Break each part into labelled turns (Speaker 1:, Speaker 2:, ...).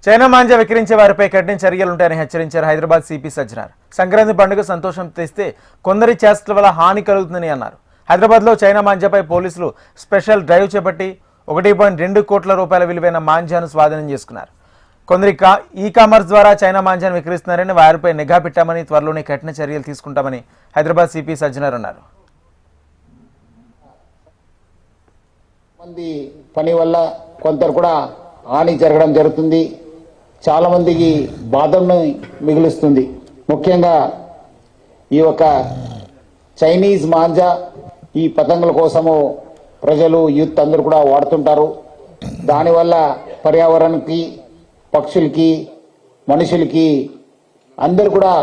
Speaker 1: China manja విక్రయించే వారిపై కఠిన చర్యలుంటాయని హెచ్చరించారు హైదరాబాద్ సిపి సజ్జనార్. సంక్రాంతి పండుగ సంతోషం తెస్తే కొందరి చేష్టల వల్ల హాని కలుగుతుందని అన్నారు. హైదరాబాద్లో చైనా మాంజాపై పోలీసులు స్పెషల్ డ్రైవ్ చేపట్టి 1.2 కోట్ల రూపాయల విలువైన మాంజాను స్వాధీనం చేసుకున్నారు. కొందరి ఈ కామర్స్ ద్వారా చైనా మాంజాను విక్రయిస్తున్నారని వారిపై నిఘా పెట్టామని త్వరలోనే కఠిన చర్యలు తీసుకుంటామని హైదరాబాద్ సిపి సజ్జనార్ అన్నారు.
Speaker 2: పని వల్ల కొందరు కూడా హాని జరగడం జరుగుతుంది. చాలా మందికి బాధను మిగులుస్తుంది. ముఖ్యంగా ఈ యొక్క చైనీస్ మాంజా ఈ పతంగుల కోసము ప్రజలు యూత్ అందరూ కూడా వాడుతుంటారు. దానివల్ల పర్యావరణానికి, పక్షులకి, మనుషులకి అందరూ కూడా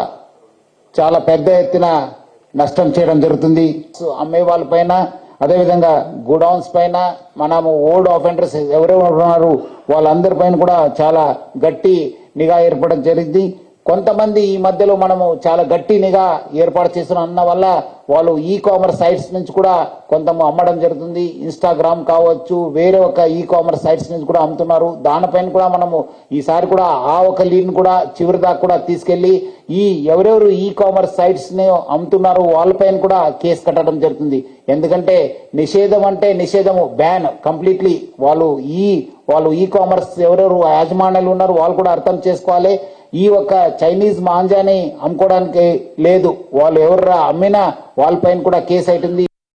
Speaker 2: చాలా పెద్ద ఎత్తున నష్టం చేయడం జరుగుతుంది. అమ్మే వాళ్ళపైన, అదేవిధంగా గోడౌన్స్ పైన మనము ఓల్డ్ ఆఫెండర్స్ ఎవరెవరు ఉన్నారు వాళ్ళందరి పైన కూడా చాలా గట్టి నిఘా ఏర్పడడం జరిగింది. కొంతమంది ఈ మధ్యలో మనము చాలా గట్టి నిఘా ఏర్పాటు చేస్తున్న అన్న వల్ల వాళ్ళు ఈ కామర్స్ సైట్స్ నుంచి కూడా కొంత అమ్మడం జరుగుతుంది. ఇన్స్టాగ్రామ్ కావచ్చు, వేరే ఒక ఈ కామర్స్ సైట్స్ నుంచి కూడా అమ్ముతున్నారు. దానిపైన కూడా మనము ఈసారి కూడా ఆ ఒక లీడ్ కూడా చివరి దాకా కూడా తీసుకెళ్లి ఈ ఎవరెవరు ఈ కామర్స్ సైట్స్ ని అమ్ముతున్నారు వాళ్ళపైన కూడా కేసు కట్టడం జరుగుతుంది. ఎందుకంటే నిషేధం అంటే నిషేధము, బ్యాన్ కంప్లీట్లీ. వాళ్ళు ఈ కామర్స్ ఎవరెవరు యాజమాన్యాలు ఉన్నారు వాళ్ళు కూడా అర్థం చేసుకోవాలి. ఈ ఒక చైనీస్ మాంజాని అమ్ముకోవడానికి లేదు. వాళ్ళు ఎవరు అమ్మినా వాళ్ళపైన కూడా కేసు అవుతుంది.